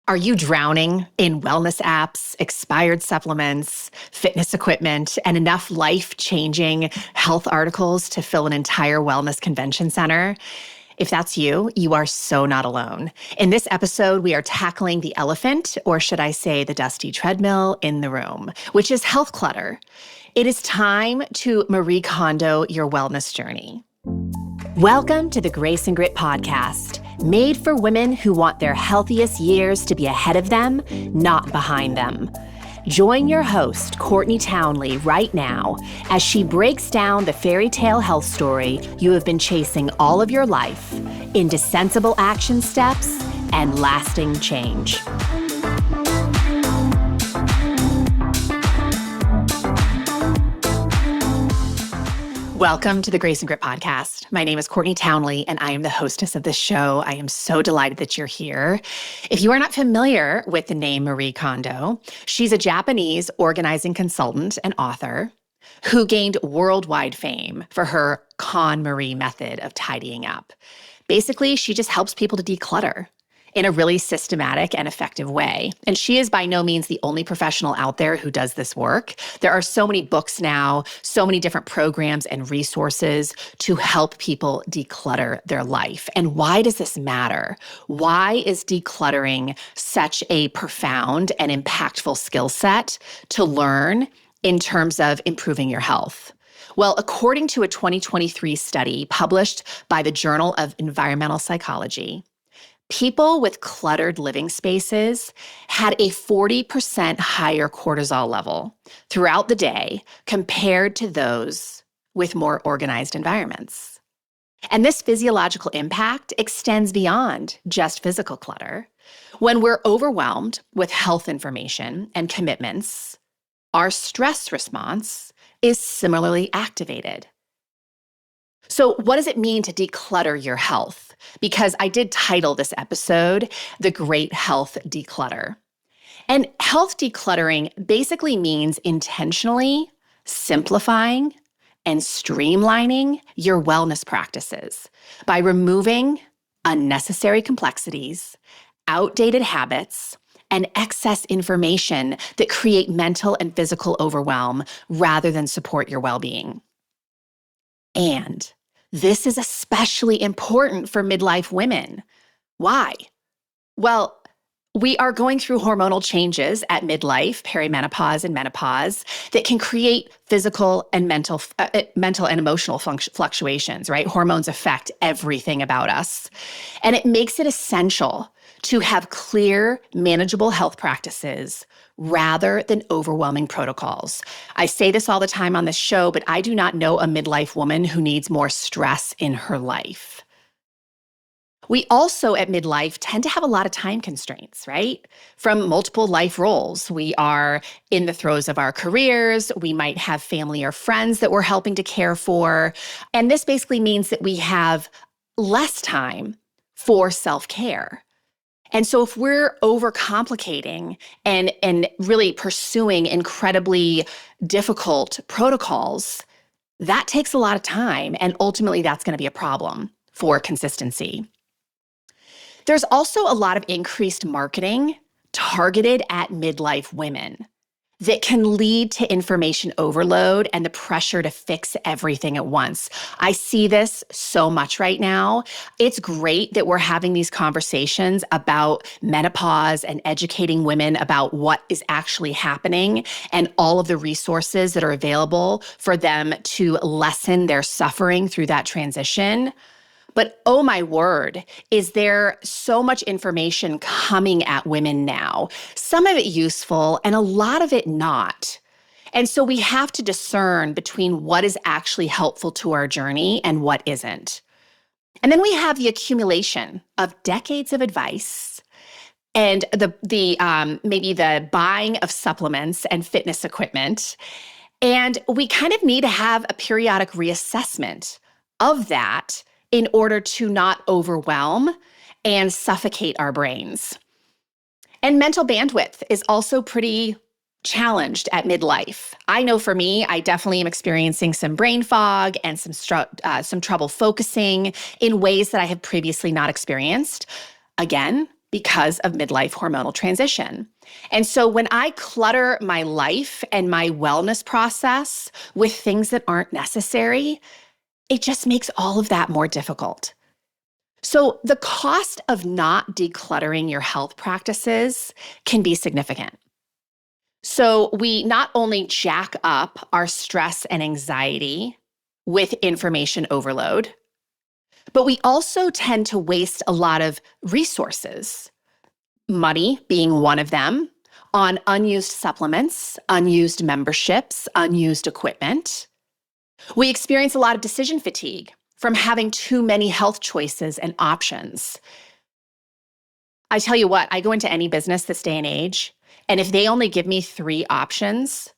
Are you drowning in wellness apps, expired supplements, fitness equipment, and enough life-changing health articles to fill an entire wellness convention center? If that's you, you are so not alone. In this episode, we are tackling the elephant, or should I say the dusty treadmill, in the room, which is health clutter. It is time to Marie Kondo your wellness journey. Welcome to the Grace and Grit podcast, made for women who want their healthiest years to be ahead of them, not behind them. Join your host, Courtney Townley, right now as she breaks down the fairy tale health story you have been chasing all of your life into sensible action steps and lasting change. Welcome to the Grace and Grit podcast. My name is Courtney Townley, and I am the hostess of this show. I am so delighted that you're here. If you are not familiar with the name Marie Kondo, she's a Japanese organizing consultant and author who gained worldwide fame for her KonMari method of tidying up. Basically, she just helps people to declutter in a really systematic and effective way. And she is by no means the only professional out there who does this work. There are so many books now, so many different programs and resources to help people declutter their life. And why does this matter? Why is decluttering such a profound and impactful skill set to learn in terms of improving your health? Well, according to a 2023 study published by the Journal of Environmental Psychology, people with cluttered living spaces had a 40% higher cortisol level throughout the day compared to those with more organized environments. And this physiological impact extends beyond just physical clutter. When we're overwhelmed with health information and commitments, our stress response is similarly activated. So what does it mean to declutter your health? Because I did title this episode, The Great Health Declutter. And health decluttering basically means intentionally simplifying and streamlining your wellness practices by removing unnecessary complexities, outdated habits, and excess information that create mental and physical overwhelm rather than support your well-being. And this is especially important for midlife women. Why? Well, we are going through hormonal changes at midlife, perimenopause, and menopause that can create physical and mental and emotional fluctuations, right? Hormones affect everything about us. And it makes it essential to have clear, manageable health practices rather than overwhelming protocols. I say this all the time on this show, but I do not know a midlife woman who needs more stress in her life. We also at midlife tend to have a lot of time constraints, right? From multiple life roles. We are in the throes of our careers. We might have family or friends that we're helping to care for. And this basically means that we have less time for self-care. And so if we're overcomplicating and really pursuing incredibly difficult protocols, that takes a lot of time, and ultimately that's going to be a problem for consistency. There's also a lot of increased marketing targeted at midlife women that can lead to information overload and the pressure to fix everything at once. I see this so much right now. It's great that we're having these conversations about menopause and educating women about what is actually happening and all of the resources that are available for them to lessen their suffering through that transition. But oh my word, is there so much information coming at women now? Some of it useful and a lot of it not. And so we have to discern between what is actually helpful to our journey and what isn't. And then we have the accumulation of decades of advice and maybe the buying of supplements and fitness equipment. And we kind of need to have a periodic reassessment of that in order to not overwhelm and suffocate our brains. And mental bandwidth is also pretty challenged at midlife. I know for me, I definitely am experiencing some brain fog and some trouble focusing in ways that I have previously not experienced. Again, because of midlife hormonal transition. And so when I clutter my life and my wellness process with things that aren't necessary, it just makes all of that more difficult. So the cost of not decluttering your health practices can be significant. So we not only jack up our stress and anxiety with information overload, but we also tend to waste a lot of resources, money being one of them, on unused supplements, unused memberships, unused equipment. We experience a lot of decision fatigue from having too many health choices and options. I tell you what, I go into any business this day and age, and if they only give me 3 options,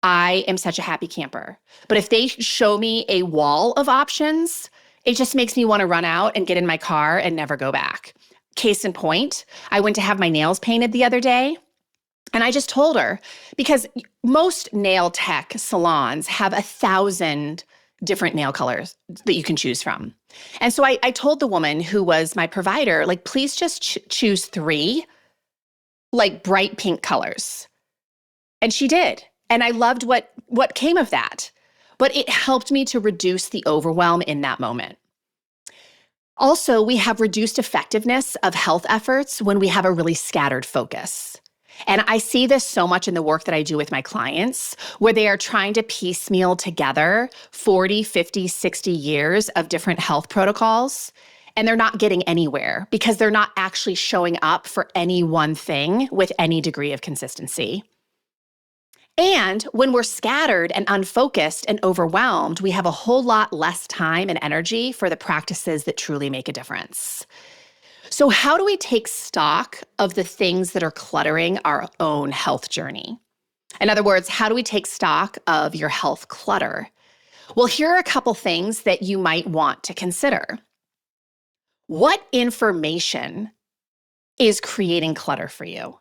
I am such a happy camper. But if they show me a wall of options, it just makes me want to run out and get in my car and never go back. Case in point, I went to have my nails painted the other day, and I just told her, because most nail tech salons have 1,000 different nail colors that you can choose from. And so I told the woman who was my provider, like, please just choose 3, like, bright pink colors. And she did. And I loved what came of that. But it helped me to reduce the overwhelm in that moment. Also, we have reduced effectiveness of health efforts when we have a really scattered focus. And I see this so much in the work that I do with my clients, where they are trying to piecemeal together 40, 50, 60 years of different health protocols, and they're not getting anywhere because they're not actually showing up for any one thing with any degree of consistency. And when we're scattered and unfocused and overwhelmed, we have a whole lot less time and energy for the practices that truly make a difference. So how do we take stock of the things that are cluttering our own health journey? In other words, how do we take stock of your health clutter? Well, here are a couple things that you might want to consider. What information is creating clutter for you?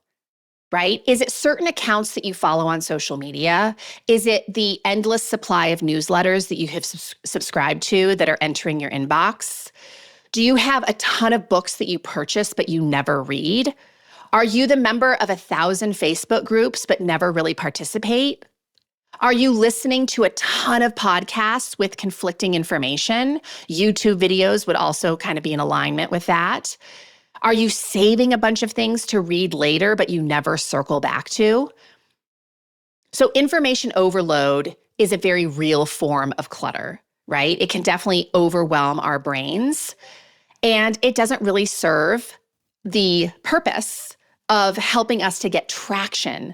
Right? Is it certain accounts that you follow on social media? Is it the endless supply of newsletters that you have subscribed to that are entering your inbox? Do you have a ton of books that you purchase but you never read? Are you the member of 1,000 Facebook groups but never really participate? Are you listening to a ton of podcasts with conflicting information? YouTube videos would also kind of be in alignment with that. Are you saving a bunch of things to read later, but you never circle back to? So information overload is a very real form of clutter, right? It can definitely overwhelm our brains, and it doesn't really serve the purpose of helping us to get traction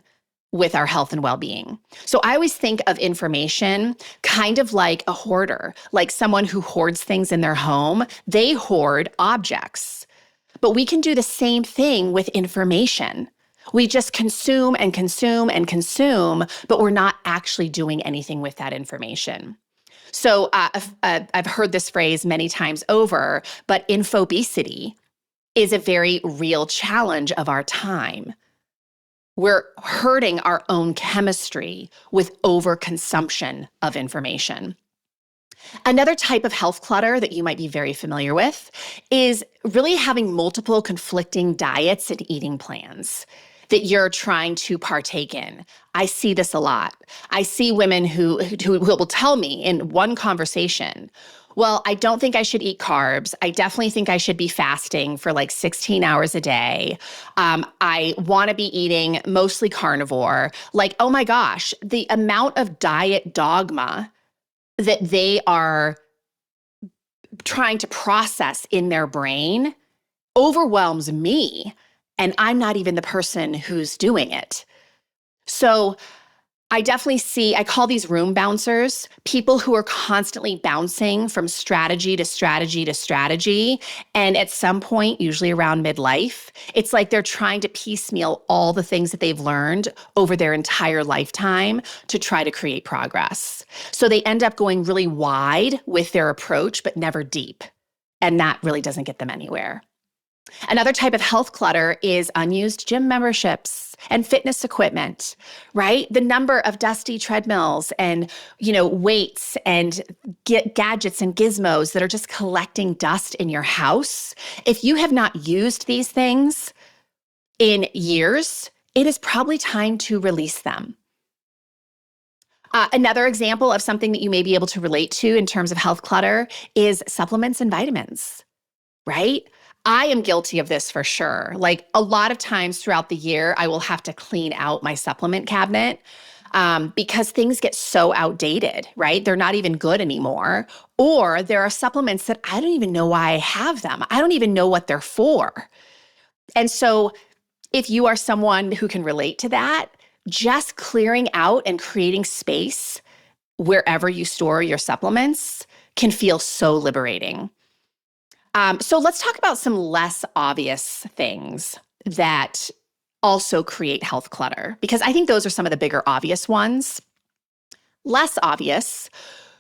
with our health and well-being. So I always think of information kind of like a hoarder, like someone who hoards things in their home. They hoard objects. But we can do the same thing with information. We just consume and consume and consume, but we're not actually doing anything with that information. So I've heard this phrase many times over, but infobesity is a very real challenge of our time. We're hurting our own chemistry with overconsumption of information. Another type of health clutter that you might be very familiar with is really having multiple conflicting diets and eating plans that you're trying to partake in. I see this a lot. I see women who will tell me in one conversation, well, I don't think I should eat carbs. I definitely think I should be fasting for like 16 hours a day. I want to be eating mostly carnivore. Like, oh my gosh, the amount of diet dogma that they are trying to process in their brain overwhelms me, and I'm not even the person who's doing it. So I definitely see, I call these room bouncers, people who are constantly bouncing from strategy to strategy to strategy. And at some point, usually around midlife, it's like they're trying to piecemeal all the things that they've learned over their entire lifetime to try to create progress. So they end up going really wide with their approach, but never deep. And that really doesn't get them anywhere. Another type of health clutter is unused gym memberships and fitness equipment, right? The number of dusty treadmills and, weights and gadgets and gizmos that are just collecting dust in your house. If you have not used these things in years, it is probably time to release them. Another example of something that you may be able to relate to in terms of health clutter is supplements and vitamins, right? I am guilty of this for sure. Like a lot of times throughout the year, I will have to clean out my supplement cabinet because things get so outdated, right? They're not even good anymore. Or there are supplements that I don't even know why I have them. I don't even know what they're for. And so if you are someone who can relate to that, just clearing out and creating space wherever you store your supplements can feel so liberating. So let's talk about some less obvious things that also create health clutter, because I think those are some of the bigger obvious ones. Less obvious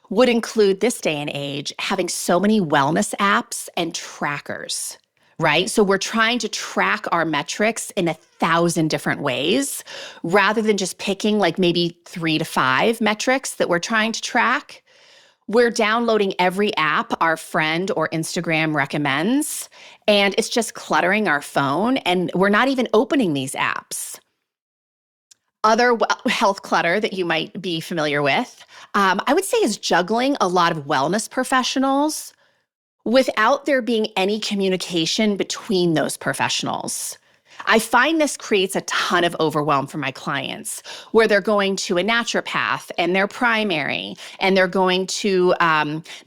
would include this day and age having so many wellness apps and trackers, right? So we're trying to track our metrics in 1,000 different ways rather than just picking like maybe 3 to 5 metrics that we're trying to track. We're downloading every app our friend or Instagram recommends, and it's just cluttering our phone, and we're not even opening these apps. Other health clutter that you might be familiar with, I would say, is juggling a lot of wellness professionals without there being any communication between those professionals. I find this creates a ton of overwhelm for my clients where they're going to a naturopath and their primary, and they're going to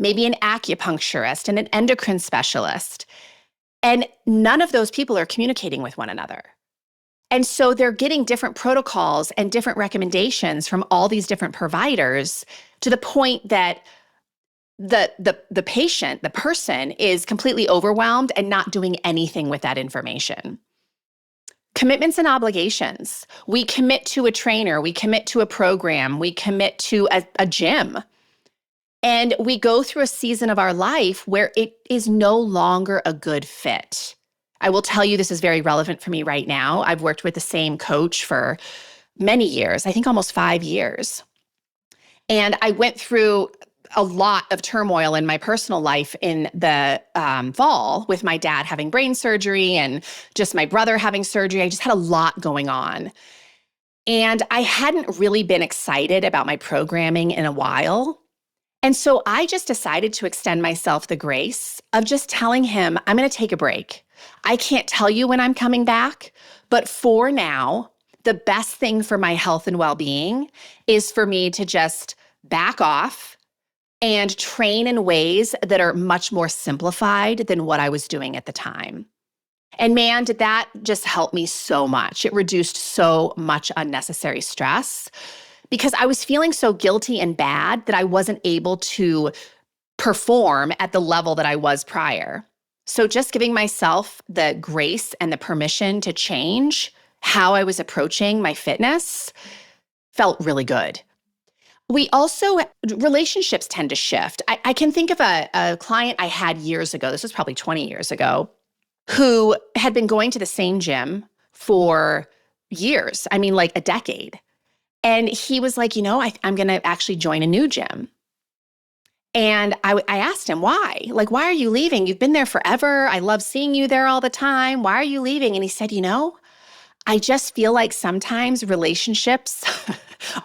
maybe an acupuncturist and an endocrine specialist. And none of those people are communicating with one another. And so they're getting different protocols and different recommendations from all these different providers to the point that the patient, the person, is completely overwhelmed and not doing anything with that information. Commitments and obligations. We commit to a trainer, we commit to a program, we commit to a gym. And we go through a season of our life where it is no longer a good fit. I will tell you, this is very relevant for me right now. I've worked with the same coach for many years, I think almost 5 years. And I went through a lot of turmoil in my personal life in the fall with my dad having brain surgery and just my brother having surgery. I just had a lot going on. And I hadn't really been excited about my programming in a while. And so I just decided to extend myself the grace of just telling him, I'm going to take a break. I can't tell you when I'm coming back, but for now, the best thing for my health and well-being is for me to just back off and train in ways that are much more simplified than what I was doing at the time. And man, did that just help me so much. It reduced so much unnecessary stress because I was feeling so guilty and bad that I wasn't able to perform at the level that I was prior. So just giving myself the grace and the permission to change how I was approaching my fitness felt really good. Relationships tend to shift. I can think of a client I had years ago, this was probably 20 years ago, who had been going to the same gym for years. I mean, like a decade. And he was like, I'm going to actually join a new gym. And I asked him, why? Like, why are you leaving? You've been there forever. I love seeing you there all the time. Why are you leaving? And he said, I just feel like sometimes relationships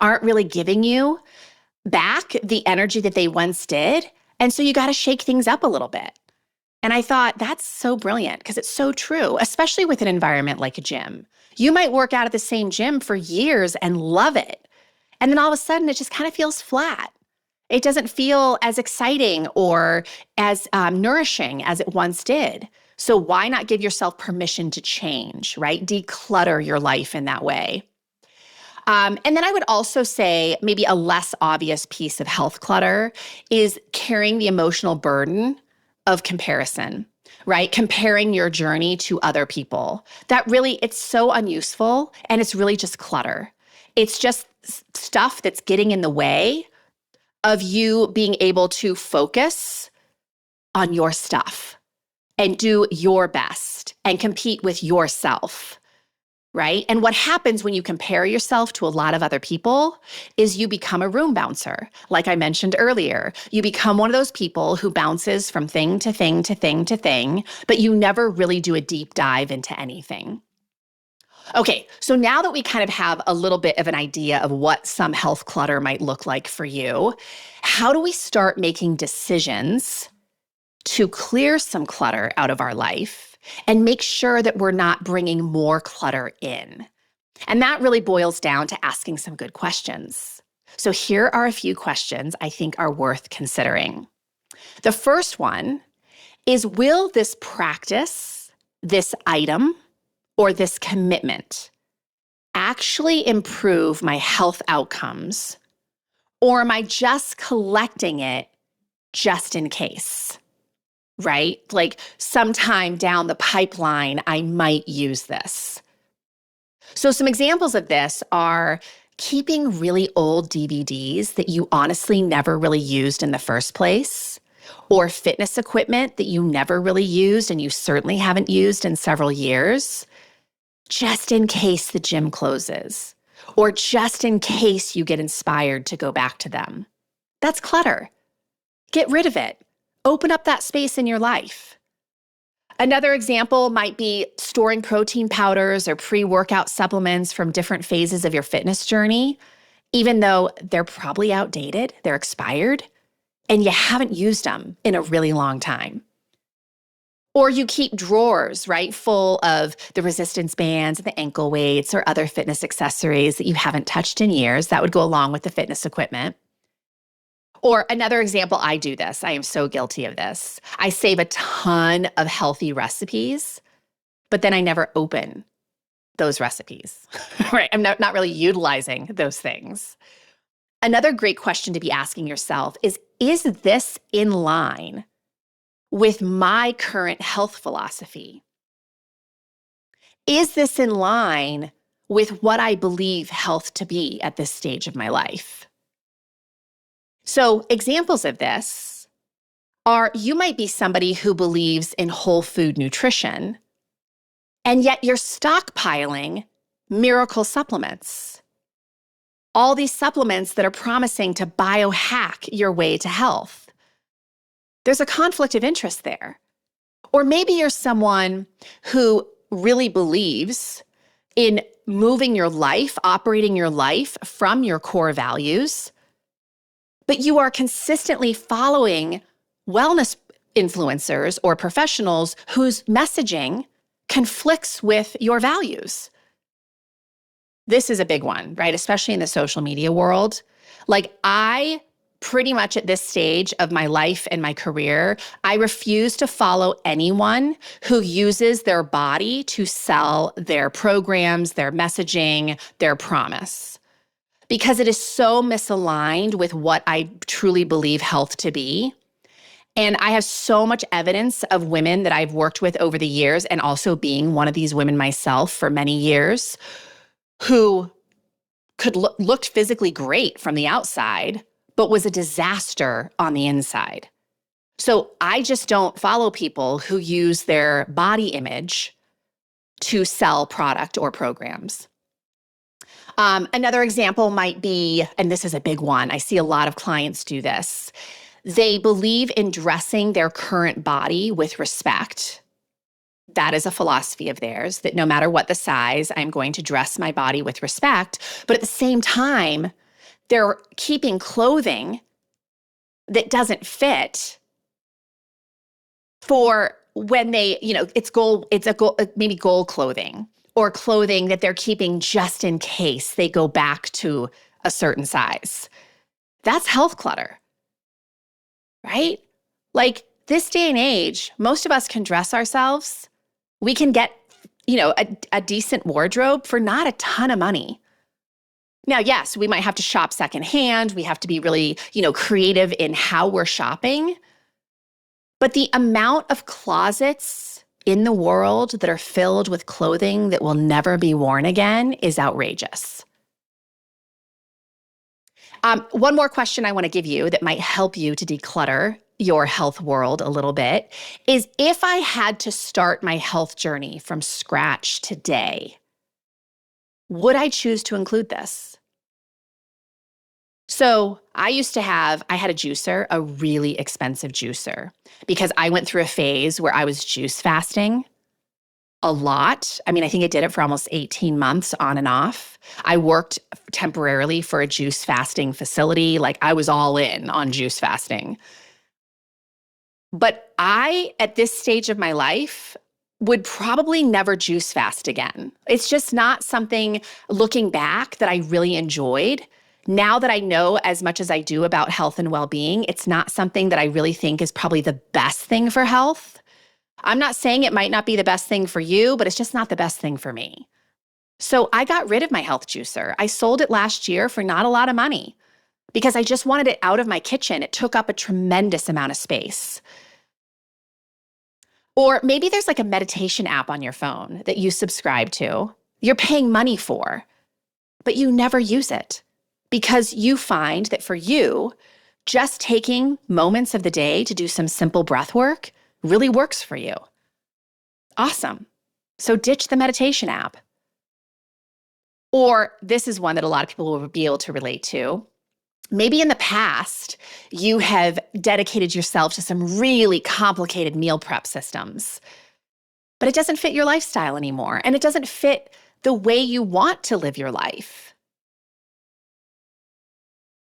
aren't really giving you back the energy that they once did. And so you got to shake things up a little bit. And I thought, that's so brilliant because it's so true, especially with an environment like a gym. You might work out at the same gym for years and love it. And then all of a sudden, it just kind of feels flat. It doesn't feel as exciting or as nourishing as it once did. So why not give yourself permission to change, right? Declutter your life in that way. And then I would also say maybe a less obvious piece of health clutter is carrying the emotional burden of comparison, right? Comparing your journey to other people. It's so unuseful and it's really just clutter. It's just stuff that's getting in the way of you being able to focus on your stuff and do your best and compete with yourself, right? And what happens when you compare yourself to a lot of other people is you become a room bouncer. Like I mentioned earlier, you become one of those people who bounces from thing to thing to thing to thing, but you never really do a deep dive into anything. Okay, so now that we kind of have a little bit of an idea of what some health clutter might look like for you, how do we start making decisions to clear some clutter out of our life and make sure that we're not bringing more clutter in? And that really boils down to asking some good questions. So here are a few questions I think are worth considering. The first one is, will this practice, this item, or this commitment actually improve my health outcomes? Or am I just collecting it just in case? Right? Like sometime down the pipeline, I might use this. So some examples of this are keeping really old DVDs that you honestly never really used in the first place, or fitness equipment that you never really used and you certainly haven't used in several years, just in case the gym closes, or just in case you get inspired to go back to them. That's clutter. Get rid of it. Open up that space in your life. Another example might be storing protein powders or pre-workout supplements from different phases of your fitness journey, even though they're probably outdated, they're expired, and you haven't used them in a really long time. Or you keep drawers, right, full of the resistance bands, the ankle weights, or other fitness accessories that you haven't touched in years. That would go along with the fitness equipment. Or another example, I do this. I am so guilty of this. I save a ton of healthy recipes, but then I never open those recipes, right? I'm not really utilizing those things. Another great question to be asking yourself is this in line with my current health philosophy? Is this in line with what I believe health to be at this stage of my life? So examples of this are, you might be somebody who believes in whole food nutrition, and yet you're stockpiling miracle supplements. All these supplements that are promising to biohack your way to health. There's a conflict of interest there. Or maybe you're someone who really believes in moving your life, operating your life from your core values, but you are consistently following wellness influencers or professionals whose messaging conflicts with your values. This is a big one, right? Especially in the social media world. Like, I pretty much at this stage of my life and my career, I refuse to follow anyone who uses their body to sell their programs, their messaging, their promise, because it is so misaligned with what I truly believe health to be. And I have so much evidence of women that I've worked with over the years, and also being one of these women myself for many years, who looked physically great from the outside, but was a disaster on the inside. So I just don't follow people who use their body image to sell product or programs. Another example might be, and this is a big one, I see a lot of clients do this. They believe in dressing their current body with respect. That is a philosophy of theirs, that no matter what the size, I'm going to dress my body with respect. But at the same time, they're keeping clothing that doesn't fit for when they, maybe goal clothing, or clothing that they're keeping just in case they go back to a certain size. That's health clutter, right? Like, this day and age, most of us can dress ourselves. We can get, a decent wardrobe for not a ton of money. Now, yes, we might have to shop secondhand. We have to be really, creative in how we're shopping. But the amount of closets in the world that are filled with clothing that will never be worn again is outrageous. One more question I want to give you that might help you to declutter your health world a little bit is if I had to start my health journey from scratch today, would I choose to include this? So I had a juicer, a really expensive juicer, because I went through a phase where I was juice fasting a lot. I mean, I think I did it for almost 18 months on and off. I worked temporarily for a juice fasting facility. Like I was all in on juice fasting. But at this stage of my life, would probably never juice fast again. It's just not something, looking back, that I really enjoyed. Now that I know as much as I do about health and well-being, it's not something that I really think is probably the best thing for health. I'm not saying it might not be the best thing for you, but it's just not the best thing for me. So I got rid of my health juicer. I sold it last year for not a lot of money because I just wanted it out of my kitchen. It took up a tremendous amount of space. Or maybe there's like a meditation app on your phone that you subscribe to. You're paying money for, but you never use it because you find that for you, just taking moments of the day to do some simple breath work really works for you. Awesome. So ditch the meditation app. Or this is one that a lot of people will be able to relate to. Maybe in the past, you have dedicated yourself to some really complicated meal prep systems, but it doesn't fit your lifestyle anymore, and it doesn't fit the way you want to live your life.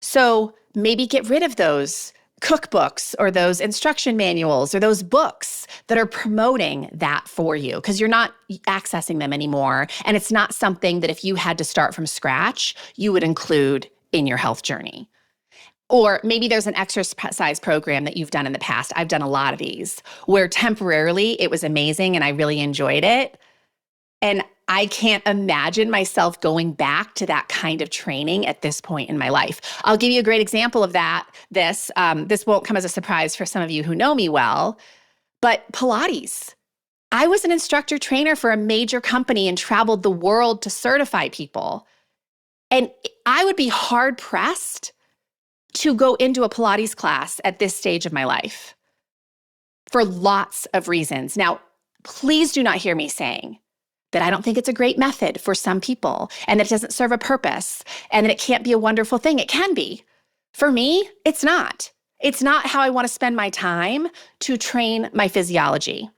So maybe get rid of those cookbooks or those instruction manuals or those books that are promoting that for you because you're not accessing them anymore, and it's not something that if you had to start from scratch, you would include in your health journey. Or maybe there's an exercise program that you've done in the past. I've done a lot of these where temporarily it was amazing and I really enjoyed it. And I can't imagine myself going back to that kind of training at this point in my life. I'll give you a great example of that. This won't come as a surprise for some of you who know me well, but Pilates. I was an instructor trainer for a major company and traveled the world to certify people. And I would be hard pressed to go into a Pilates class at this stage of my life for lots of reasons. Now, please do not hear me saying that I don't think it's a great method for some people and that it doesn't serve a purpose and that it can't be a wonderful thing. It can be. For me, it's not. It's not how I want to spend my time to train my physiology.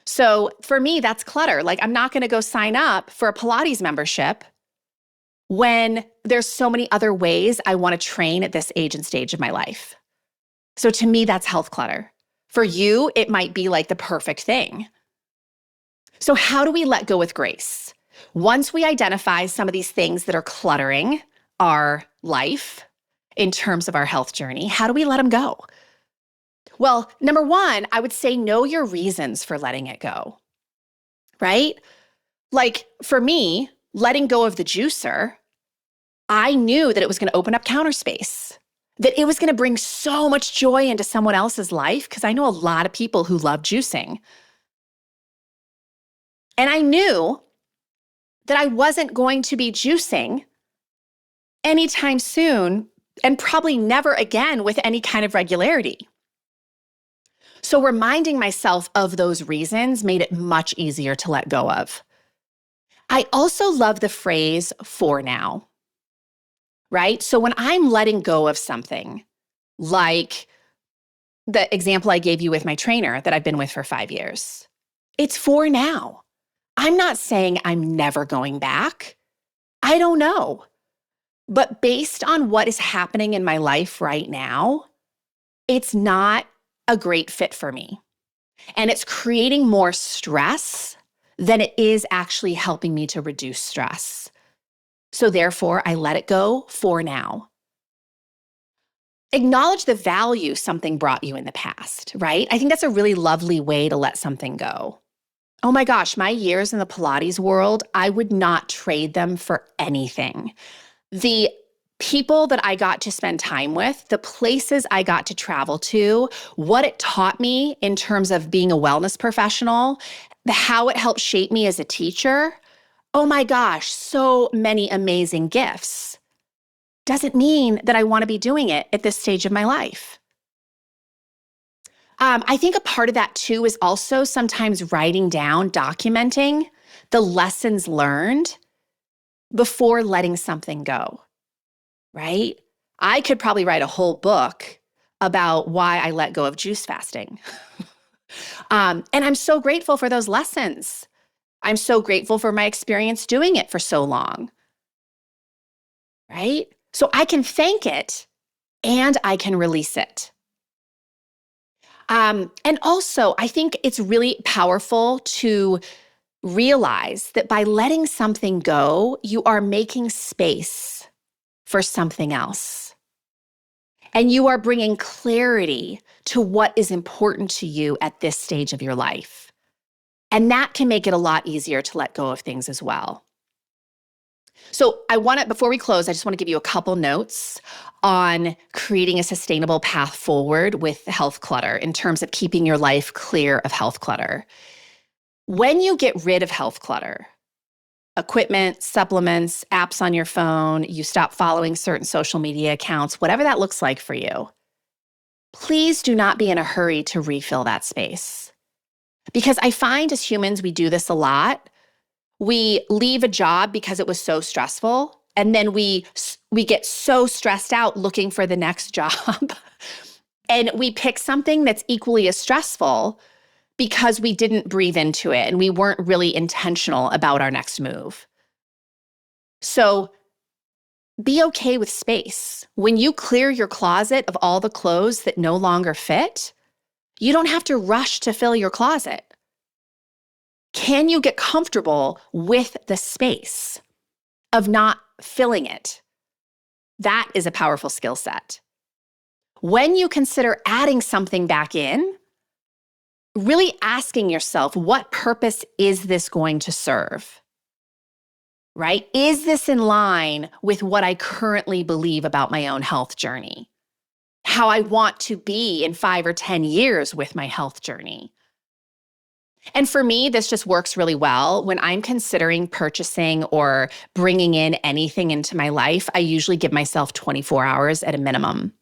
So for me, that's clutter. Like I'm not going to go sign up for a Pilates membership when there's so many other ways I want to train at this age and stage of my life. So to me, that's health clutter. For you, it might be like the perfect thing. So how do we let go with grace? Once we identify some of these things that are cluttering our life in terms of our health journey, how do we let them go? Well, number one, I would say know your reasons for letting it go, right? Like for me, letting go of the juicer, I knew that it was going to open up counter space, that it was going to bring so much joy into someone else's life, because I know a lot of people who love juicing. And I knew that I wasn't going to be juicing anytime soon, and probably never again with any kind of regularity. So reminding myself of those reasons made it much easier to let go of. I also love the phrase "for now," right? So when I'm letting go of something, like the example I gave you with my trainer that I've been with for 5 years, it's for now. I'm not saying I'm never going back. I don't know. But based on what is happening in my life right now, it's not a great fit for me. And it's creating more stress than it is actually helping me to reduce stress. So therefore, I let it go for now. Acknowledge the value something brought you in the past, right? I think that's a really lovely way to let something go. Oh my gosh, my years in the Pilates world, I would not trade them for anything. The people that I got to spend time with, the places I got to travel to, what it taught me in terms of being a wellness professional, how it helped shape me as a teacher. Oh my gosh, so many amazing gifts. Doesn't mean that I want to be doing it at this stage of my life. I think a part of that too is also sometimes writing down, documenting the lessons learned before letting something go, right? I could probably write a whole book about why I let go of juice fasting. And I'm so grateful for those lessons. I'm so grateful for my experience doing it for so long, right? So I can thank it and I can release it. And also, I think it's really powerful to realize that by letting something go, you are making space for something else. And you are bringing clarity to what is important to you at this stage of your life. And that can make it a lot easier to let go of things as well. So before we close, I just want to give you a couple notes on creating a sustainable path forward with health clutter in terms of keeping your life clear of health clutter. When you get rid of health clutter, equipment, supplements, apps on your phone, you stop following certain social media accounts, whatever that looks like for you, please do not be in a hurry to refill that space. Because I find as humans, we do this a lot. We leave a job because it was so stressful, and then we get so stressed out looking for the next job. And we pick something that's equally as stressful because we didn't breathe into it and we weren't really intentional about our next move. So be okay with space. When you clear your closet of all the clothes that no longer fit, you don't have to rush to fill your closet. Can you get comfortable with the space of not filling it? That is a powerful skill set. When you consider adding something back in, really asking yourself, what purpose is this going to serve? Right? Is this in line with what I currently believe about my own health journey? How I want to be in 5 or 10 years with my health journey? And for me, this just works really well. When I'm considering purchasing or bringing in anything into my life, I usually give myself 24 hours at a minimum.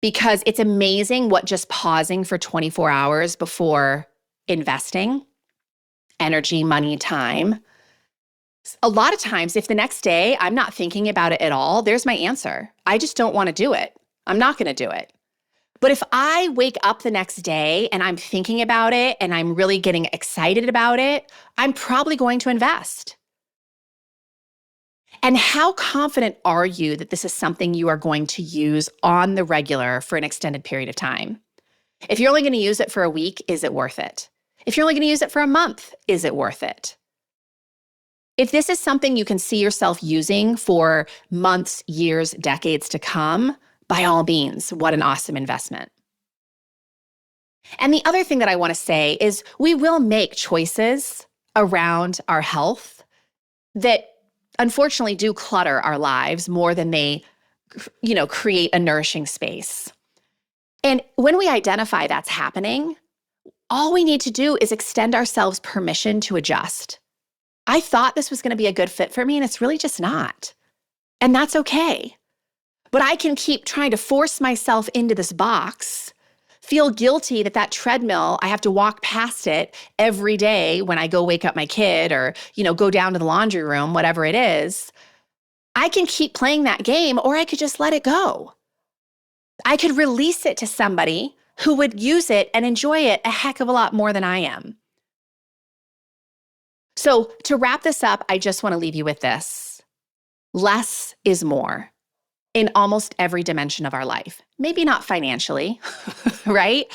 Because it's amazing what just pausing for 24 hours before investing, energy, money, time. A lot of times, if the next day I'm not thinking about it at all, there's my answer. I just don't want to do it. I'm not going to do it. But if I wake up the next day and I'm thinking about it and I'm really getting excited about it, I'm probably going to invest. And how confident are you that this is something you are going to use on the regular for an extended period of time? If you're only going to use it for a week, is it worth it? If you're only going to use it for a month, is it worth it? If this is something you can see yourself using for months, years, decades to come, by all means, what an awesome investment. And the other thing that I want to say is we will make choices around our health that unfortunately do clutter our lives more than they, create a nourishing space. And when we identify that's happening, all we need to do is extend ourselves permission to adjust. I thought this was going to be a good fit for me, and it's really just not. And that's okay. But I can keep trying to force myself into this box, feel guilty that treadmill, I have to walk past it every day when I go wake up my kid or, go down to the laundry room, whatever it is. I can keep playing that game, or I could just let it go. I could release it to somebody who would use it and enjoy it a heck of a lot more than I am. So to wrap this up, I just want to leave you with this. Less is more in almost every dimension of our life. Maybe not financially, right?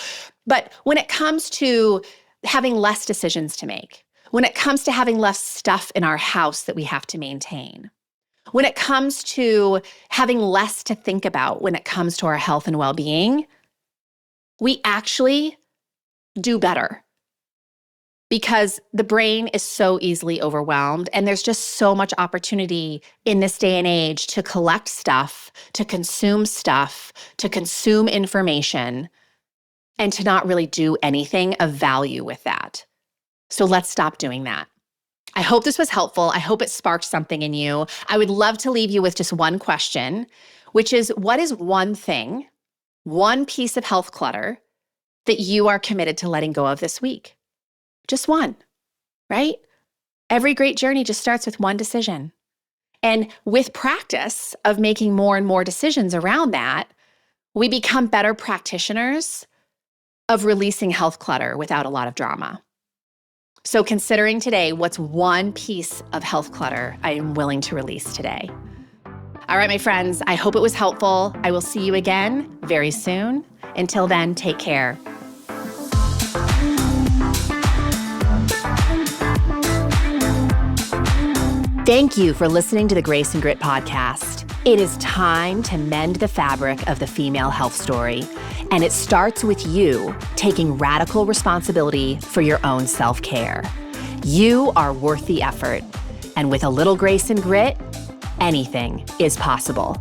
But when it comes to having less decisions to make, when it comes to having less stuff in our house that we have to maintain, when it comes to having less to think about when it comes to our health and well-being, we actually do better. Because the brain is so easily overwhelmed, and there's just so much opportunity in this day and age to collect stuff, to consume information, and to not really do anything of value with that. So let's stop doing that. I hope this was helpful. I hope it sparked something in you. I would love to leave you with just one question, which is, what is one thing, one piece of health clutter that you are committed to letting go of this week? Just one, right? Every great journey just starts with one decision. And with practice of making more and more decisions around that, we become better practitioners of releasing health clutter without a lot of drama. So considering today, what's one piece of health clutter I am willing to release today? All right, my friends, I hope it was helpful. I will see you again very soon. Until then, take care. Thank you for listening to the Grace and Grit podcast. It is time to mend the fabric of the female health story. And it starts with you taking radical responsibility for your own self-care. You are worth the effort. And with a little grace and grit, anything is possible.